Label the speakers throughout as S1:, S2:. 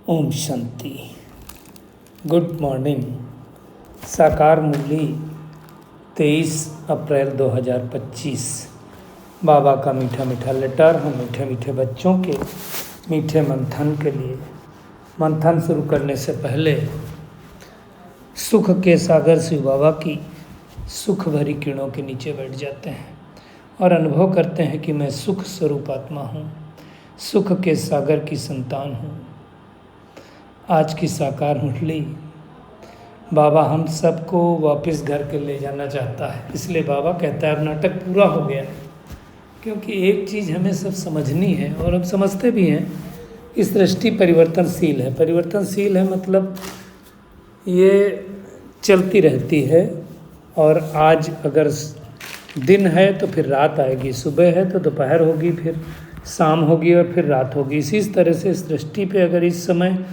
S1: Om Shanti. Good morning. साकार मुरली 23 अप्रैल 2025। बाबा का मीठा मीठा लेटर हम मीठे मीठे बच्चों के मीठे मंथन के लिए। मंथन शुरू करने से पहले सुख के सागर शिव बाबा की सुख भरी किरणों के नीचे बैठ जाते हैं और अनुभव करते हैं कि मैं सुख स्वरूप आत्मा हूँ, सुख के सागर की संतान हूँ। आज की साकार मुरली बाबा हम सबको वापस घर के ले जाना चाहता है, इसलिए बाबा कहता है अब नाटक पूरा हो गया। क्योंकि एक चीज़ हमें सब समझनी है और हम समझते भी हैं, इस दृष्टि परिवर्तनशील है। परिवर्तनशील है मतलब ये चलती रहती है, और आज अगर दिन है तो फिर रात आएगी, सुबह है तो दोपहर होगी, फिर शाम होगी और फिर रात होगी। इसी तरह से इस दृष्टि पे अगर इस समय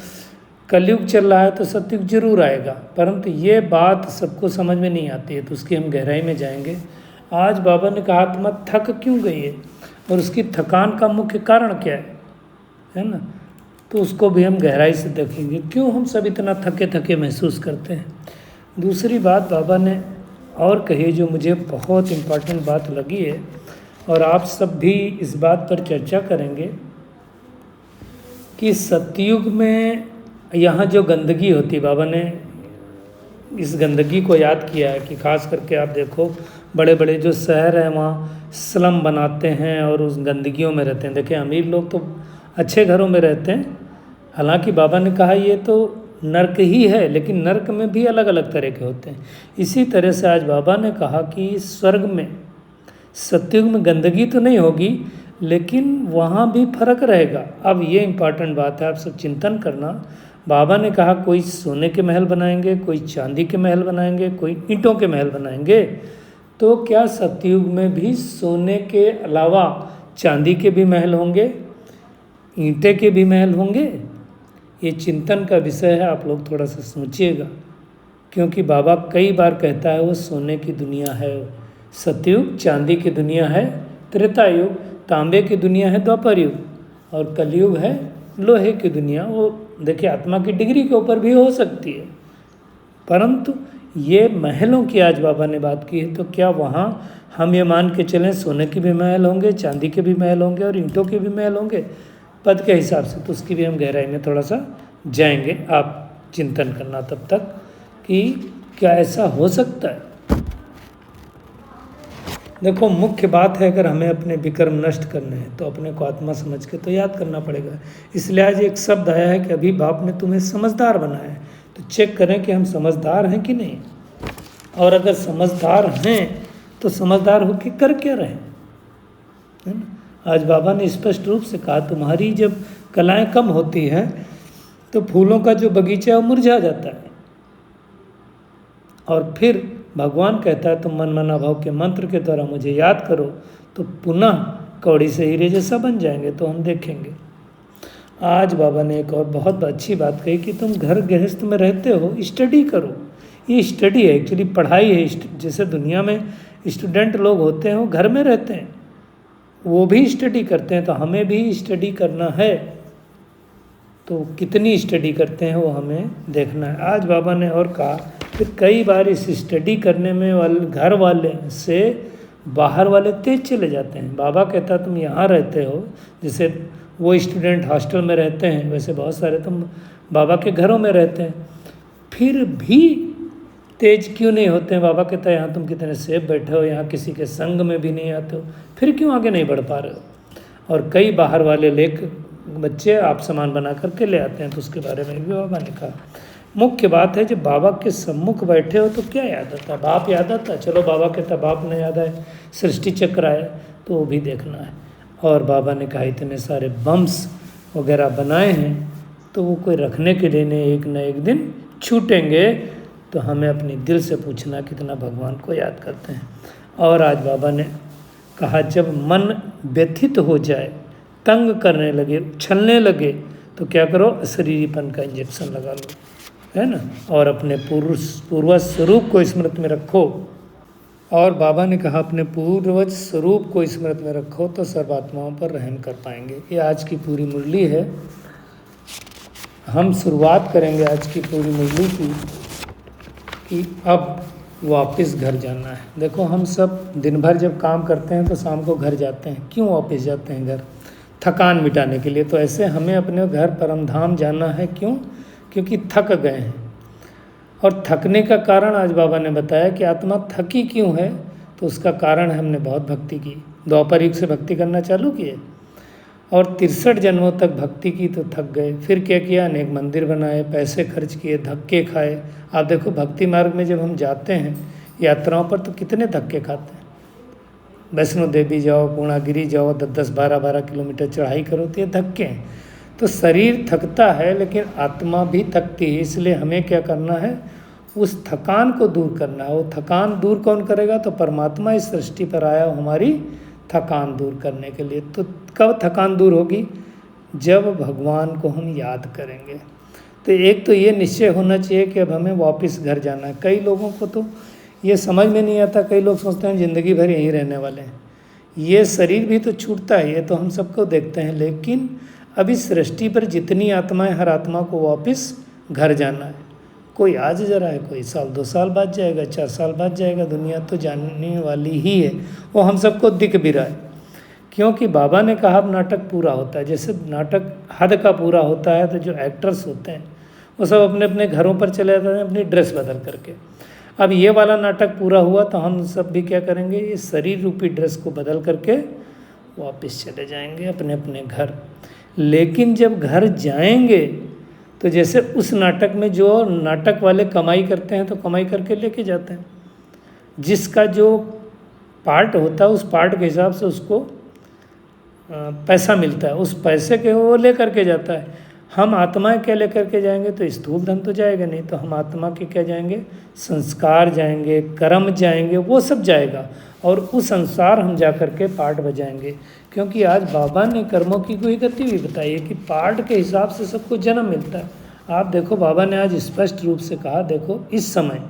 S1: कलयुग चल रहा है तो सतयुग जरूर आएगा, परंतु ये बात सबको समझ में नहीं आती है, तो उसकी हम गहराई में जाएंगे। आज बाबा ने कहा आत्मा थक क्यों गई है और उसकी थकान का मुख्य कारण क्या है ना, तो उसको भी हम गहराई से देखेंगे, क्यों हम सब इतना थके थके महसूस करते हैं। दूसरी बात बाबा ने और कही जो मुझे बहुत इम्पोर्टेंट बात लगी है, और आप सब भी इस बात पर चर्चा करेंगे कि सतयुग में यहाँ जो गंदगी होती, बाबा ने इस गंदगी को याद किया है कि खास करके आप देखो बड़े बड़े जो शहर हैं वहाँ स्लम बनाते हैं और उस गंदगियों में रहते हैं। देखिए अमीर लोग तो अच्छे घरों में रहते हैं, हालांकि बाबा ने कहा ये तो नर्क ही है, लेकिन नर्क में भी अलग अलग तरह के होते हैं। इसी तरह से आज बाबा ने कहा कि स्वर्ग में सतयुग में गंदगी तो नहीं होगी, लेकिन वहाँ भी फर्क रहेगा। अब ये इम्पॉर्टेंट बात है, आप सब चिंतन करना। बाबा ने कहा कोई सोने के महल बनाएंगे, कोई चांदी के महल बनाएंगे, कोई ईंटों के महल बनाएंगे, तो क्या सतयुग में भी सोने के अलावा चांदी के भी महल होंगे, ईंटे के भी महल होंगे? ये चिंतन का विषय है, आप लोग थोड़ा सा सोचिएगा, क्योंकि बाबा कई बार कहता है वो सोने की दुनिया है सतयुग, चांदी की दुनिया है त्रेता युग, तांबे की दुनिया है द्वापर युग, और कलयुग है लोहे की दुनिया। वो देखिए आत्मा की डिग्री के ऊपर भी हो सकती है, परंतु ये महलों की आज बाबा ने बात की है, तो क्या वहाँ हम ये मान के चलें सोने के भी महल होंगे, चांदी के भी महल होंगे और ईंटों के भी महल होंगे पद के हिसाब से? तो उसकी भी हम गहराई में थोड़ा सा जाएंगे। आप चिंतन करना तब तक कि क्या ऐसा हो सकता है। देखो मुख्य बात है, अगर हमें अपने विक्रम नष्ट करने हैं तो अपने को आत्मा समझ के तो याद करना पड़ेगा। इसलिए आज एक शब्द आया है कि अभी बाप ने तुम्हें समझदार बनाया है, तो चेक करें कि हम समझदार हैं कि नहीं, और अगर समझदार हैं तो समझदार होकर कर क्या रहे, है ना। आज बाबा ने स्पष्ट रूप से कहा तुम्हारी जब कलाएं कम होती हैं तो फूलों का जो बगीचा है वो मुरझा जाता है, और फिर भगवान कहता है तुम मन मना भाव के मंत्र के द्वारा मुझे याद करो तो पुनः कौड़ी से हीरे जैसा बन जाएंगे। तो हम देखेंगे आज बाबा ने एक और बहुत अच्छी बात कही कि तुम घर गृहस्थ में रहते हो, स्टडी करो। ये स्टडी है, एक्चुअली पढ़ाई है। जैसे दुनिया में स्टूडेंट लोग होते हैं वो घर में रहते हैं, वो भी स्टडी करते हैं, तो हमें भी स्टडी करना है। तो कितनी स्टडी करते हैं वो हमें देखना है। आज बाबा ने और कहा फिर कई बार इस स्टडी करने में घर वाले से बाहर वाले तेज चले जाते हैं। बाबा कहता तुम यहाँ रहते हो, जैसे वो स्टूडेंट हॉस्टल में रहते हैं वैसे बहुत सारे तुम बाबा के घरों में रहते हैं, फिर भी तेज क्यों नहीं होते हैं? बाबा कहता है यहाँ तुम कितने सेफ बैठे हो, यहाँ किसी के संग में भी नहीं आते हो, फिर क्यों आगे नहीं बढ़ पा रहे हो? और कई बाहर वाले बच्चे आप सामान बना करके ले आते हैं, तो उसके बारे में भी बाबा ने कहा। मुख्य बात है जब बाबा के सम्मुख बैठे हो तो क्या याद आता है? बाप याद आता है? चलो बाबा कहता बाप नहीं याद आए, सृष्टि चक्र आए, तो वो भी देखना है। और बाबा ने कहा इतने सारे बम्स वगैरह बनाए हैं तो वो कोई रखने के लिए नहीं, एक न एक दिन छूटेंगे। तो हमें अपने दिल से पूछना कितना भगवान को याद करते हैं। और आज बाबा ने कहा जब मन व्यथित हो जाए, तंग करने लगे, उछलने लगे, तो क्या करो? अशरीरीपन का इंजेक्शन लगा लो, है ना, और अपने पूर्वज स्वरूप को स्मृति में रखो। और बाबा ने कहा अपने पूर्वज स्वरूप को स्मृति में रखो तो सर्वात्माओं पर रहम कर पाएंगे। ये आज की पूरी मुरली है। हम शुरुआत करेंगे आज की पूरी मुरली की कि अब वापस घर जाना है। देखो हम सब दिन भर जब काम करते हैं तो शाम को घर जाते हैं। क्यों वापस जाते हैं घर? थकान मिटाने के लिए। तो ऐसे हमें अपने घर परमधाम जाना है। क्यों? क्योंकि थक गए हैं। और थकने का कारण आज बाबा ने बताया कि आत्मा थकी क्यों है। तो उसका कारण है हमने बहुत भक्ति की, द्वापर युग से भक्ति करना चालू किए और 63 जन्मों तक भक्ति की तो थक गए। फिर क्या किया? अनेक मंदिर बनाए, पैसे खर्च किए, धक्के खाए। आप देखो भक्ति मार्ग में जब हम जाते हैं यात्राओं पर तो कितने धक्के खाते हैं। वैष्णो देवी जाओ, पूर्णागिरी जाओ, 10-10, 12-12 किलोमीटर चढ़ाई करो तो ये धक्के हैं। तो शरीर थकता है लेकिन आत्मा भी थकती है। इसलिए हमें क्या करना है? उस थकान को दूर करना है। वो थकान दूर कौन करेगा? तो परमात्मा इस सृष्टि पर आया हमारी थकान दूर करने के लिए। तो कब थकान दूर होगी? जब भगवान को हम याद करेंगे। तो एक तो ये निश्चय होना चाहिए कि अब हमें वापस घर जाना है। कई लोगों को तो ये समझ में नहीं आता। कई लोग सोचते हैं ज़िंदगी भर यहीं रहने वाले हैं। ये शरीर भी तो छूटता है, ये तो हम सबको देखते हैं। लेकिन अब इस सृष्टि पर जितनी आत्माएं, हर आत्मा को वापस घर जाना है। कोई आज जा रहा है, कोई 1-2 साल बाद जाएगा, 4 साल बाद जाएगा। दुनिया तो जाने वाली ही है। वो हम सबको दिख भी रहा है। क्योंकि बाबा ने कहा अब नाटक पूरा होता है। जैसे नाटक हद का पूरा होता है तो जो एक्टर्स होते हैं वो सब अपने अपने घरों पर चले जाते हैं अपनी ड्रेस बदल करके। अब ये वाला नाटक पूरा हुआ तो हम सब भी क्या करेंगे? इस शरीर रूपी ड्रेस को बदल करके वापस चले जाएंगे अपने अपने घर। लेकिन जब घर जाएंगे तो जैसे उस नाटक में जो नाटक वाले कमाई करते हैं तो कमाई करके लेके जाते हैं। जिसका जो पार्ट होता है उस पार्ट के हिसाब से उसको पैसा मिलता है। उस पैसे के वो ले करके जाता है। हम आत्माएं क्या लेकर के जाएंगे? तो स्थूल धन तो जाएगा नहीं। तो हम आत्मा के क्या जाएंगे? संस्कार जाएंगे, कर्म जाएंगे, वो सब जाएगा। और उस अनुसार हम जा कर के पाठ बजाएंगे। क्योंकि आज बाबा ने कर्मों की कोई गति भी बताई है कि पाठ के हिसाब से सबको जन्म मिलता है। आप देखो बाबा ने आज स्पष्ट रूप से कहा, देखो इस समय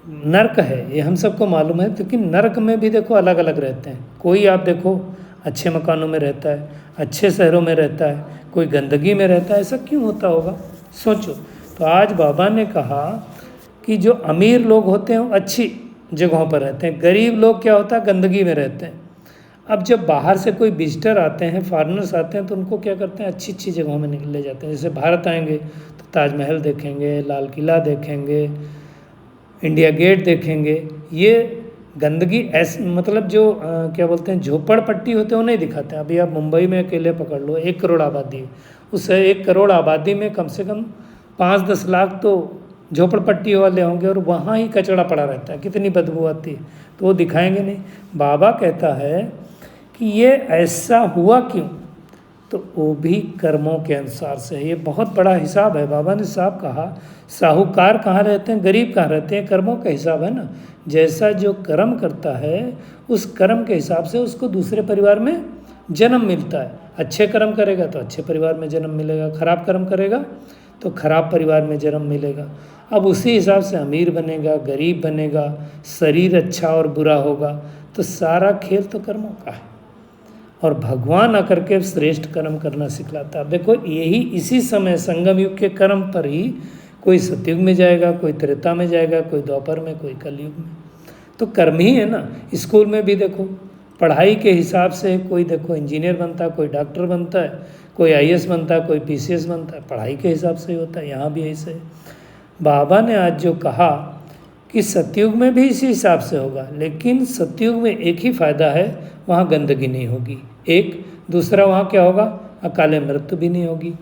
S1: नरक है, ये हम सबको मालूम है। लेकिन नरक में भी देखो अलग अलग रहते हैं। कोई आप देखो अच्छे मकानों में रहता है, अच्छे शहरों में रहता है, कोई गंदगी में रहता है। ऐसा क्यों होता होगा? सोचो। तो आज बाबा ने कहा कि जो अमीर लोग होते हैं वो अच्छी जगहों पर रहते हैं, गरीब लोग क्या होता है? गंदगी में रहते हैं। अब जब बाहर से कोई विजिटर आते हैं, फॉरेनर्स आते हैं तो उनको क्या करते हैं? अच्छी अच्छी जगहों में ले जाते हैं। जैसे भारत आएंगे तो ताजमहल देखेंगे, लाल किला देखेंगे, इंडिया गेट देखेंगे। ये गंदगी ऐसे मतलब जो क्या बोलते हैं झोपड़पट्टी होते हैं वो नहीं दिखाते हैं। अभी आप मुंबई में अकेले पकड़ लो, 1 करोड़ आबादी है। उस 1 करोड़ आबादी में कम से कम 5-10 लाख तो झोपड़पट्टी वाले होंगे और वहाँ ही कचरा पड़ा रहता है, कितनी बदबू आती है। तो वो दिखाएंगे नहीं। बाबा कहता है कि ये ऐसा हुआ क्यों? तो वो भी कर्मों के अनुसार से है। ये बहुत बड़ा हिसाब है। बाबा ने साहब कहा साहूकार कहाँ रहते हैं, गरीब कहाँ रहते हैं? कर्मों का हिसाब है ना। जैसा जो कर्म करता है उस कर्म के हिसाब से उसको दूसरे परिवार में जन्म मिलता है। अच्छे कर्म करेगा तो अच्छे परिवार में जन्म मिलेगा, खराब कर्म करेगा तो खराब परिवार में जन्म मिलेगा। अब उसी हिसाब से अमीर बनेगा, गरीब बनेगा, शरीर अच्छा और बुरा होगा। तो सारा खेल तो कर्मों का है। और भगवान आकर के श्रेष्ठ कर्म करना सिखलाता है। देखो यही इसी समय संगम युग के कर्म पर ही कोई सतयुग में जाएगा, कोई त्रेता में जाएगा, कोई द्वापर में, कोई कलयुग में। तो कर्म ही है ना। स्कूल में भी देखो पढ़ाई के हिसाब से कोई देखो इंजीनियर बनता है, कोई डॉक्टर बनता है, कोई IAS बनता है, कोई PCS बनता है। पढ़ाई के हिसाब से ही होता है। यहाँ भी ऐसे है। बाबा ने आज जो कहा कि सतयुग में भी इसी हिसाब से होगा। लेकिन सतयुग में एक ही फ़ायदा है, वहाँ गंदगी नहीं होगी। एक दूसरा वहाँ क्या होगा? अकाले मृत्यु भी नहीं होगी।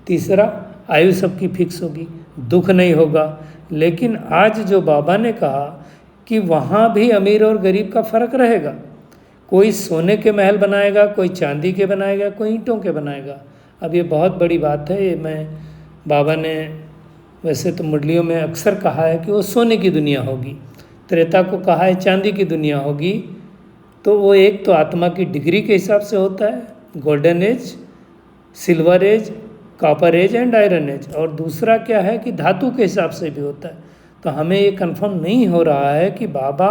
S1: तीसरा आयु सबकी फिक्स होगी, दुख नहीं होगा। लेकिन आज जो बाबा ने कहा कि वहाँ भी अमीर और गरीब का फ़र्क रहेगा। कोई सोने के महल बनाएगा, कोई चांदी के बनाएगा, कोई ईंटों के बनाएगा। अब ये बहुत बड़ी बात है। ये मैं बाबा ने वैसे तो मुरलियों में अक्सर कहा है कि वो सोने की दुनिया होगी। त्रेता को कहा है चांदी की दुनिया होगी। तो वो एक तो आत्मा की डिग्री के हिसाब से होता है, golden age, silver age, copper age and iron age. और दूसरा क्या है कि धातु के हिसाब से भी होता है। तो हमें ये कंफर्म नहीं हो रहा है कि बाबा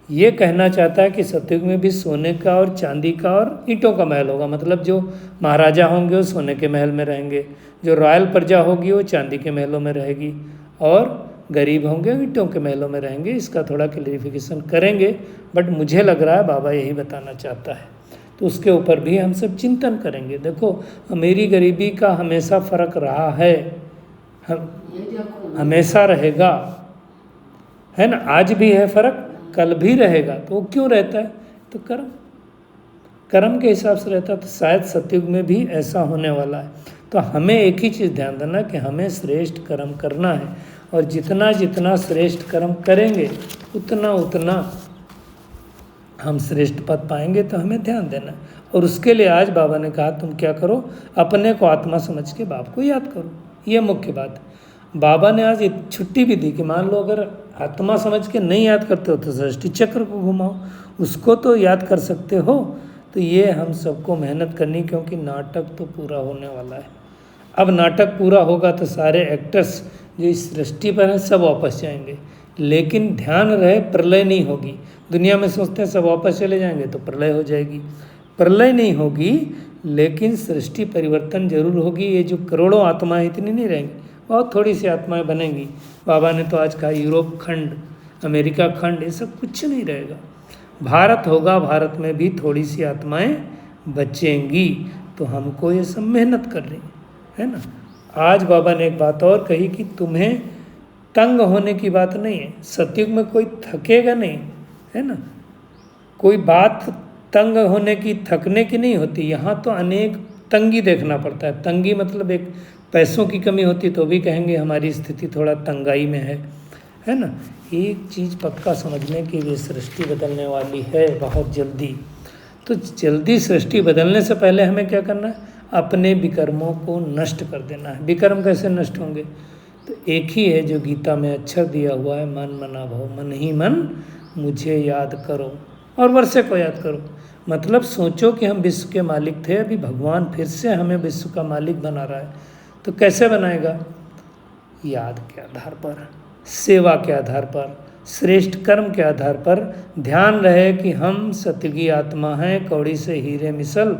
S1: ये कहना चाहता है कि सतयुग में भी सोने का और चांदी का और ईंटों का महल होगा। मतलब जो महाराजा होंगे वो सोने के महल में रहेंगे, जो रॉयल प्रजा होगी वो चांदी के महलों में रहेगी, और गरीब होंगे ईंटों के महलों में रहेंगे। इसका थोड़ा क्लेरिफिकेशन करेंगे, बट मुझे लग रहा है बाबा यही बताना चाहता है, तो उसके ऊपर भी हम सब चिंतन करेंगे। देखो, अमीरी गरीबी का हमेशा फर्क रहा है, हमेशा रहेगा, है ना। आज भी है फर्क, कल भी रहेगा। तो वो क्यों रहता है? तो कर्म के हिसाब से रहता है। तो शायद सतयुग में भी ऐसा होने वाला है। तो हमें एक ही चीज़ ध्यान देना कि हमें श्रेष्ठ कर्म करना है, और जितना जितना श्रेष्ठ कर्म करेंगे उतना उतना हम श्रेष्ठ पद पाएंगे। तो हमें ध्यान देना है। और उसके लिए आज बाबा ने कहा तुम क्या करो, अपने को आत्मा समझ के बाप को याद करो। ये मुख्य बात है। बाबा ने आज एक छुट्टी भी दी कि मान लो अगर आत्मा समझ के नहीं याद करते हो तो सृष्टि चक्र को घुमाओ, उसको तो याद कर सकते हो। तो ये हम सबको मेहनत करनी, क्योंकि नाटक तो पूरा होने वाला है। अब नाटक पूरा होगा तो सारे एक्टर्स जो इस सृष्टि पर हैं सब वापस जाएंगे, लेकिन ध्यान रहे प्रलय नहीं होगी। दुनिया में सोचते हैं सब वापस चले जाएंगे तो प्रलय हो जाएगी, प्रलय नहीं होगी, लेकिन सृष्टि परिवर्तन जरूर होगी। ये जो करोड़ों आत्माएं इतनी नहीं रहेंगी, बहुत थोड़ी सी आत्माएं बनेंगी। बाबा ने तो आज कहा यूरोप खंड, अमेरिका खंड, ये सब कुछ नहीं रहेगा। भारत होगा, भारत में भी थोड़ी सी आत्माएं बचेंगी। तो हमको ये सब मेहनत करनी है ना। आज बाबा ने एक बात और कही कि तुम्हें तंग होने की बात नहीं है। सतयुग में कोई थकेगा नहीं, है ना। कोई बात तंग होने की, थकने की नहीं होती। यहाँ तो अनेक तंगी देखना पड़ता है। तंगी मतलब एक पैसों की कमी होती तो भी कहेंगे हमारी स्थिति थोड़ा तंगाई में है ना। एक चीज़ पक्का समझने की, ये सृष्टि बदलने वाली है बहुत जल्दी। तो जल्दी सृष्टि बदलने से पहले हमें क्या करना है? अपने विकर्मों को नष्ट कर देना है। विकर्म कैसे नष्ट होंगे? तो एक ही है जो गीता में अक्षर दिया हुआ है, मन मना भव, मन ही मन मुझे याद करो और वर्षे को याद करो। मतलब सोचो कि हम विश्व के मालिक थे, अभी भगवान फिर से हमें विश्व का मालिक बना रहा है। तो कैसे बनाएगा? याद के आधार पर, सेवा के आधार पर, श्रेष्ठ कर्म के आधार पर। ध्यान रहे कि हम सतयुगी आत्मा हैं, कौड़ी से हीरे मिसल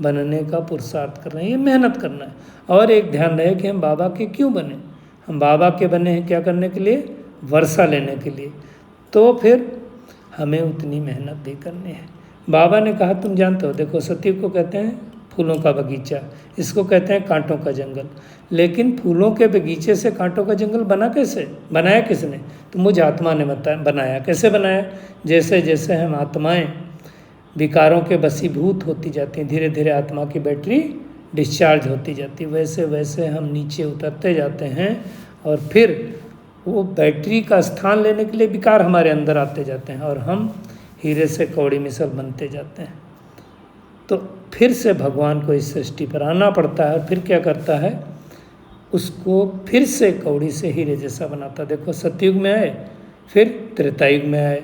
S1: बनने का पुरुषार्थ कर रहे हैं, ये मेहनत करना है। और एक ध्यान रहे कि हम बाबा के क्यों बने। हम बाबा के बने हैं क्या करने के लिए? वर्षा लेने के लिए। तो फिर हमें उतनी मेहनत भी करनी है। बाबा ने कहा, तुम जानते हो, देखो सतयुग को कहते हैं फूलों का बगीचा, इसको कहते हैं कांटों का जंगल। लेकिन फूलों के बगीचे से कांटों का जंगल बना कैसे? बनाया किसने? तो मुझ आत्मा ने बनाया। कैसे बनाया? जैसे जैसे हम आत्माएं विकारों के वशीभूत होती जाती हैं, धीरे धीरे आत्मा की बैटरी डिस्चार्ज होती जाती, वैसे वैसे हम नीचे उतरते जाते हैं। और फिर वो बैटरी का स्थान लेने के लिए विकार हमारे अंदर आते जाते हैं, और हम हीरे से कौड़ी मिसल बनते जाते हैं। तो फिर से भगवान को इस सृष्टि पर आना पड़ता है। और फिर क्या करता है? उसको फिर से कौड़ी से हीरे जैसा बनाता। देखो, सतयुग में आए, फिर त्रेतायुग में आए,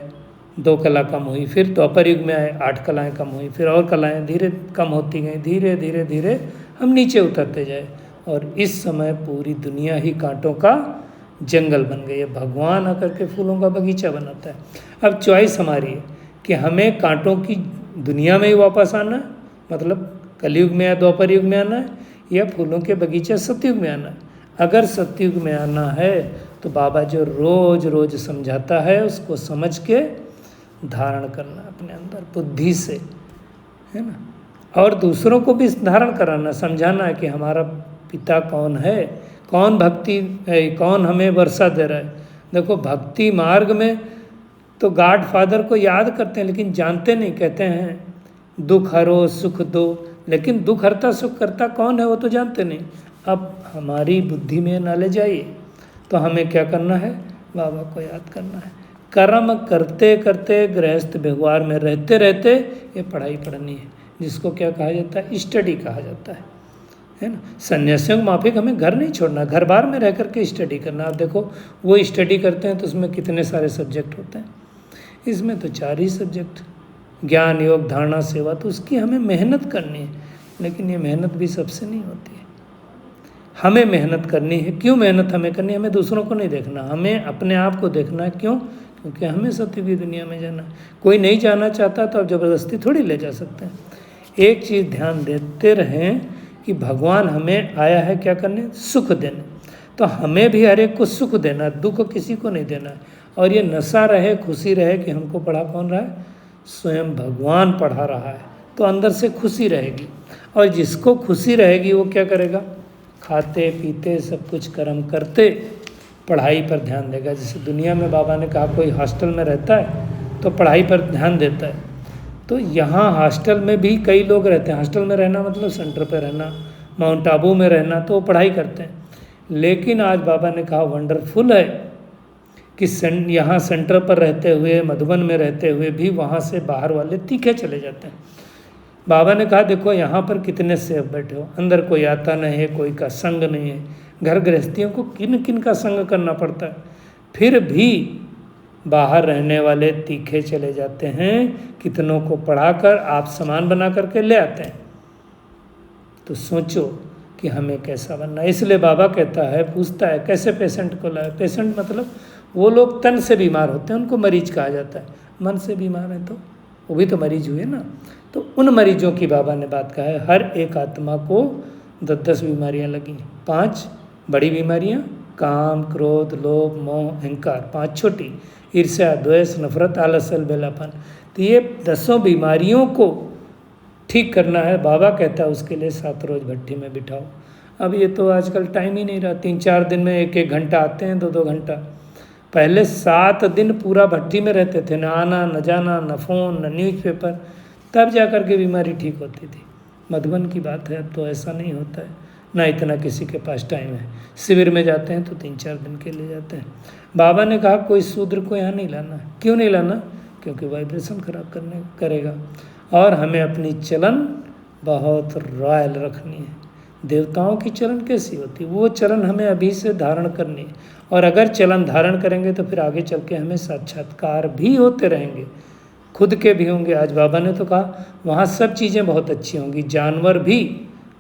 S1: 2 कला कम हुई, फिर द्वापर युग में आए, 8 कलाएं कम हुई, फिर और कलाएं धीरे कम होती गई, धीरे धीरे धीरे हम नीचे उतरते जाए। और इस समय पूरी दुनिया ही कांटों का जंगल बन गई है। भगवान आकर के फूलों का बगीचा बनाता है। अब चॉइस हमारी है कि हमें कांटों की दुनिया में ही वापस आना है, मतलब कलयुग में या द्वापर युग में आना है, या फूलों के बगीचे सतयुग में आना है। अगर सतयुग में आना है तो बाबा जो रोज रोज समझाता है उसको समझ के धारण करना अपने अंदर बुद्धि से, है ना। और दूसरों को भी धारण कराना, समझाना है कि हमारा पिता कौन है, कौन भक्ति है, कौन हमें वर्षा दे रहा है। देखो, भक्ति मार्ग में तो गॉड फादर को याद करते हैं, लेकिन जानते नहीं। कहते हैं दुख हरो सुख दो, लेकिन दुख हरता सुख करता कौन है वो तो जानते नहीं। अब हमारी बुद्धि में नॉलेज आई तो हमें क्या करना है? बाबा को याद करना है। कर्म करते करते, गृहस्थ व्यवहार में रहते रहते ये पढ़ाई पढ़नी है, जिसको क्या कहा जाता है? स्टडी कहा जाता है ना। सन्यासियों को माफिक हमें घर नहीं छोड़ना, घर बार में रह करके स्टडी करना। आप देखो, वो स्टडी करते हैं तो उसमें कितने सारे सब्जेक्ट होते हैं। इसमें तो 4 ही सब्जेक्ट, ज्ञान योग धारणा सेवा, तो उसकी हमें मेहनत करनी है। लेकिन ये मेहनत भी सबसे नहीं होती है। हमें मेहनत करनी है। क्यों मेहनत हमें करनी है? हमें दूसरों को नहीं देखना, हमें अपने आप को देखना है। क्यों? क्योंकि हमें सत्य की दुनिया में जाना है। कोई नहीं जाना चाहता तो आप ज़बरदस्ती थोड़ी ले जा सकते हैं। एक चीज़ ध्यान देते रहें कि भगवान हमें आया है क्या करने, सुख देने। तो हमें भी हर एक को सुख देना, दुख किसी को नहीं देना है। और ये नशा रहे, खुशी रहे कि हमको पढ़ा कौन रहा है, स्वयं भगवान पढ़ा रहा है, तो अंदर से खुशी रहेगी। और जिसको खुशी रहेगी वो क्या करेगा, खाते पीते सब कुछ कर्म करते पढ़ाई पर ध्यान देगा। जैसे दुनिया में बाबा ने कहा कोई हॉस्टल में रहता है तो पढ़ाई पर ध्यान देता है, तो यहाँ हॉस्टल में भी कई लोग रहते हैं। हॉस्टल में रहना मतलब सेंटर पर रहना, माउंट आबू में रहना, तो वो पढ़ाई करते हैं। लेकिन आज बाबा ने कहा वंडरफुल है कि यहाँ सेंटर पर रहते हुए, मधुबन में रहते हुए भी वहाँ से बाहर वाले तीखे चले जाते हैं। बाबा ने कहा देखो यहाँ पर कितने सेफ बैठे हो, अंदर कोई आता नहीं है, कोई का संग नहीं है। घर गृहस्थियों को किन किन का संग करना पड़ता है, फिर भी बाहर रहने वाले तीखे चले जाते हैं। कितनों को पढ़ाकर आप सामान बना करके ले आते हैं। तो सोचो कि हमें कैसा बनना है। इसलिए बाबा कहता है, पूछता है कैसे पेशेंट को लाए। पेशेंट मतलब वो लोग तन से बीमार होते हैं, उनको मरीज कहा जाता है। मन से बीमार है तो वो भी तो मरीज हुए ना। तो उन मरीजों की बाबा ने बात कहा है। हर एक आत्मा को 10-10 बीमारियां लगी। 5 बड़ी बीमारियां, काम, क्रोध, लोभ, मोह, अहंकार। 5 छोटी, ईर्ष्या, द्वेष, नफरत, आलस, बेलापन। तो ये 10 बीमारियों को ठीक करना है। बाबा कहता है उसके लिए 7 रोज भट्टी में बिठाओ। अब ये तो आजकल टाइम ही नहीं रहा, 3-4 दिन में 1-1 घंटा आते हैं, 2-2 घंटा। पहले 7 दिन पूरा भट्टी में रहते थे, न आना न जाना, न फ़ोन न न्यूज़पेपर, तब जा कर के बीमारी ठीक होती थी। मधुबन की बात है, अब तो ऐसा नहीं होता है, ना इतना किसी के पास टाइम है। शिविर में जाते हैं तो 3-4 दिन के लिए जाते हैं। बाबा ने कहा कोई शूद्र को यहाँ नहीं लाना। क्यों नहीं लाना? क्योंकि वाइब्रेशन खराब करेगा। और हमें अपनी चलन बहुत रॉयल रखनी है। देवताओं की चलन कैसी होती है, वो चलन हमें अभी से धारण करनी है। और अगर चलन धारण करेंगे तो फिर आगे चल के हमें साक्षात्कार भी होते रहेंगे, खुद के भी होंगे। आज बाबा ने तो कहा वहाँ सब चीज़ें बहुत अच्छी होंगी, जानवर भी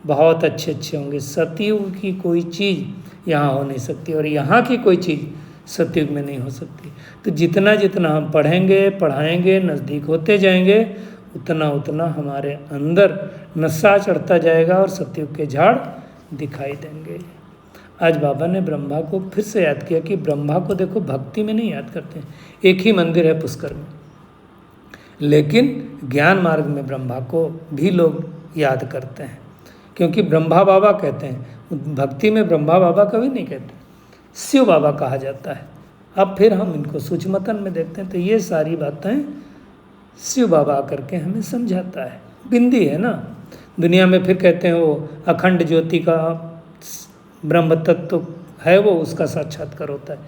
S1: बहुत अच्छे अच्छे होंगे। सतयुग की कोई चीज़ यहाँ हो नहीं सकती, और यहाँ की कोई चीज़ सतयुग में नहीं हो सकती। तो जितना जितना हम पढ़ेंगे, पढ़ाएंगे, नज़दीक होते जाएंगे, उतना उतना हमारे अंदर नशा चढ़ता जाएगा और सतयुग के झाड़ दिखाई देंगे। आज बाबा ने ब्रह्मा को फिर से याद किया कि ब्रह्मा को देखो भक्ति में नहीं याद करते। एक ही मंदिर है पुष्कर में, लेकिन ज्ञान मार्ग में ब्रह्मा को भी लोग याद करते हैं, क्योंकि ब्रह्मा बाबा कहते हैं। भक्ति में ब्रह्मा बाबा कभी नहीं कहते, शिव बाबा कहा जाता है। अब फिर हम इनको सूक्ष्मतन में देखते हैं तो ये सारी बातें शिव बाबा आकर के हमें समझाता है। बिंदी है ना दुनिया में, फिर कहते हैं वो अखंड ज्योति का ब्रह्म तत्व है, वो उसका साक्षात्कार होता है।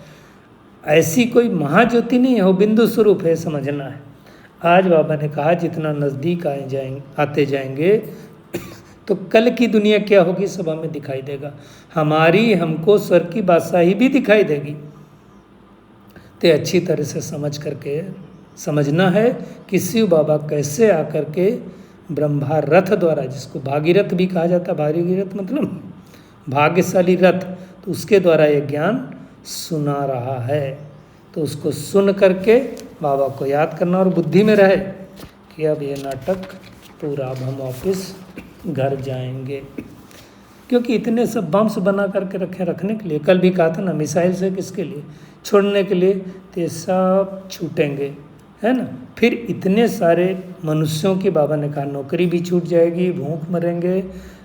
S1: ऐसी कोई महाज्योति नहीं है, वो बिंदु स्वरूप है, समझना है। आज बाबा ने कहा जितना नज़दीक आते जाएंगे तो कल की दुनिया क्या होगी सब हमें दिखाई देगा। हमारी हमको स्वर्ग की बादशाही भी दिखाई देगी। तो अच्छी तरह से समझ करके समझना है कि शिव बाबा कैसे आकर के ब्रह्मा रथ द्वारा, जिसको भागीरथ भी कहा जाता है, भागीरथ मतलब भाग्यशाली रथ, तो उसके द्वारा ये ज्ञान सुना रहा है। तो उसको सुन करके बाबा को याद करना और बुद्धि में रहे कि अब ये नाटक पूरा, अब हम वापस घर जाएंगे। क्योंकि इतने सब बम्स बना करके रखने के लिए, कल भी कहा था ना, मिसाइल से किसके लिए, छोड़ने के लिए, तो ये सब छूटेंगे, है ना। फिर इतने सारे मनुष्यों की बाबा ने कहा नौकरी भी छूट जाएगी, भूख मरेंगे,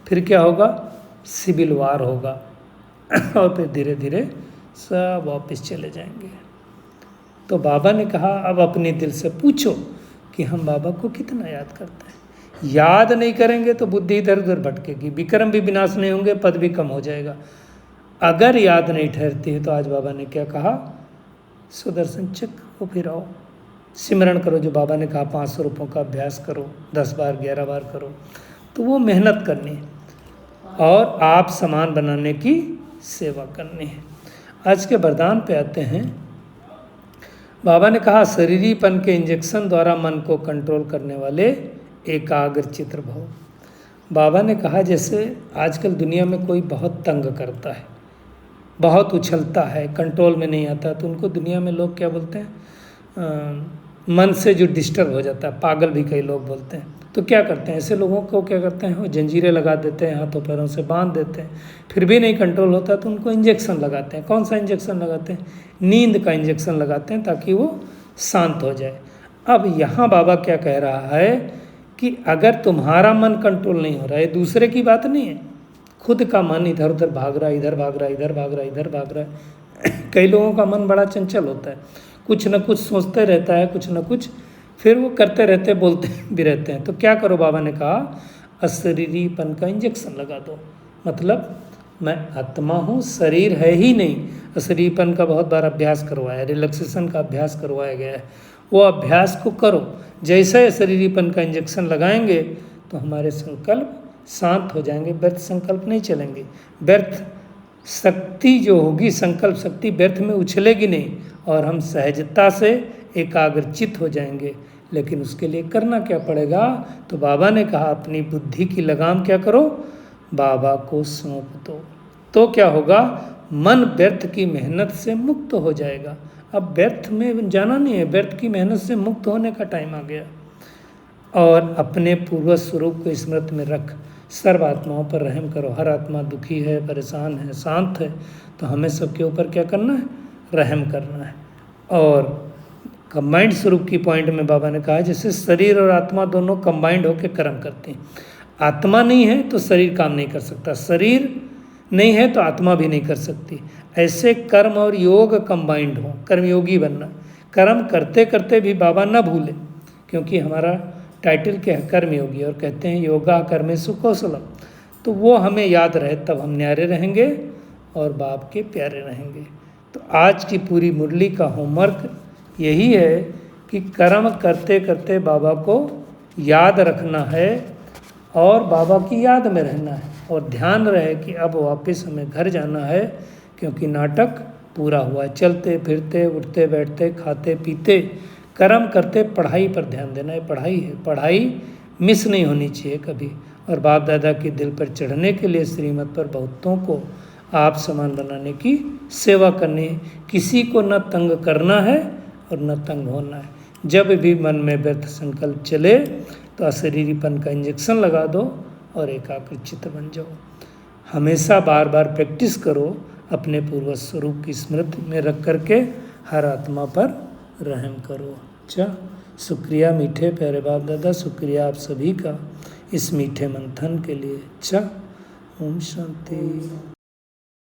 S1: फिर क्या होगा, सिविल वार होगा और फिर धीरे धीरे सब वापस चले जाएंगे। तो बाबा ने कहा अब अपने दिल से पूछो कि हम बाबा को कितना याद करते हैं। याद नहीं करेंगे तो बुद्धि इधर उधर भटकेगी, विक्रम भी विनाश नहीं होंगे, पद भी कम हो जाएगा। अगर याद नहीं ठहरती है तो आज बाबा ने क्या कहा, सुदर्शन चक्र को फिराओ, सिमरण करो। जो बाबा ने कहा 500 रुपयों का अभ्यास करो, 10 बार 11 बार करो, तो वो मेहनत करनी है और आप सामान बनाने की सेवा करनी है। आज के वरदान पे आते हैं। बाबा ने कहा शरीरीपन के इंजेक्शन द्वारा मन को कंट्रोल करने वाले एकाग्र चित्र भव। बाबा ने कहा जैसे आजकल दुनिया में कोई बहुत तंग करता है, बहुत उछलता है, कंट्रोल में नहीं आता, तो उनको दुनिया में लोग क्या बोलते हैं, मन से जो डिस्टर्ब हो जाता है, पागल भी कई लोग बोलते हैं, तो क्या करते हैं ऐसे लोगों को, क्या करते हैं वो जंजीरें लगा देते हैं, हाथों पैरों से बांध देते हैं, फिर भी नहीं कंट्रोल होता तो उनको इंजेक्शन लगाते हैं। कौन सा इंजेक्शन लगाते हैं? नींद का इंजेक्शन लगाते हैं ताकि वो शांत हो जाए। अब यहाँ बाबा क्या कह रहा है कि अगर तुम्हारा मन कंट्रोल नहीं हो रहा है, दूसरे की बात नहीं है, खुद का मन इधर उधर भाग रहा है, इधर भाग रहा है, इधर भाग रहा है, इधर भाग रहा है। कई लोगों का मन बड़ा चंचल होता है, कुछ न कुछ सोचते रहता है, कुछ न कुछ फिर वो करते रहते, बोलते भी रहते हैं। तो क्या करो, बाबा ने कहा अशरीरीपन का इंजेक्शन लगा दो। मतलब मैं आत्मा हूँ, शरीर है ही नहीं। अशरीरीपन का बहुत बार अभ्यास करवाया, रिलैक्सेशन का अभ्यास करवाया गया है, वो अभ्यास को करो। जैसे अशरीरीपन का इंजेक्शन लगाएंगे तो हमारे संकल्प शांत हो जाएंगे, व्यर्थ संकल्प नहीं चलेंगे, व्यर्थ शक्ति जो होगी, संकल्प शक्ति व्यर्थ में उछलेगी नहीं, और हम सहजता से एकाग्रचित हो जाएंगे। लेकिन उसके लिए करना क्या पड़ेगा? तो बाबा ने कहा अपनी बुद्धि की लगाम क्या करो, बाबा को सौंप दो। तो क्या होगा? मन व्यर्थ की मेहनत से मुक्त हो जाएगा। अब व्यर्थ में जाना नहीं है, व्यर्थ की मेहनत से मुक्त होने का टाइम आ गया। और अपने पूर्व स्वरूप को स्मृति में रख, सर्व आत्माओं पर रहम करो। हर आत्मा दुखी है, परेशान है, शांत है, तो हमें सबके ऊपर क्या करना है? रहम करना है। और कंबाइंड स्वरूप की पॉइंट में बाबा ने कहा जैसे शरीर और आत्मा दोनों कंबाइंड होकर कर्म करते हैं। आत्मा नहीं है तो शरीर काम नहीं कर सकता, शरीर नहीं है तो आत्मा भी नहीं कर सकती। ऐसे कर्म और योग कंबाइंड हो, कर्मयोगी बनना। कर्म करते करते भी बाबा न भूले, क्योंकि हमारा टाइटल क्या है? कर्मयोगी, और कहते हैं योगा कर्मेषु कौशलम। तो वो हमें याद रहे, तब हम न्यारे रहेंगे और बाप के प्यारे रहेंगे। तो आज की पूरी मुरली का होमवर्क यही है कि कर्म करते करते बाबा को याद रखना है और बाबा की याद में रहना है, और ध्यान रहे कि अब वापस हमें घर जाना है, क्योंकि नाटक पूरा हुआ। चलते फिरते, उठते बैठते, खाते पीते, कर्म करते, पढ़ाई पर ध्यान देना है। पढ़ाई है, पढ़ाई मिस नहीं होनी चाहिए कभी। और बाप दादा के दिल पर चढ़ने के लिए श्रीमत पर बहुतों को आप समान बनाने की सेवा करनी है। किसी को न तंग करना है और न तंग होना है। जब भी मन में व्यर्थ संकल्प चले तो अशरीरीपन का इंजेक्शन लगा दो और एकाग्रचित्त बन जाओ। हमेशा बार बार प्रैक्टिस करो, अपने पूर्व स्वरूप की स्मृति में रख करके हर आत्मा पर रहम करो। अच्छा, शुक्रिया मीठे प्यारे बाप दादा, शुक्रिया आप सभी का इस मीठे मंथन के लिए। अच्छा, ओम शांति।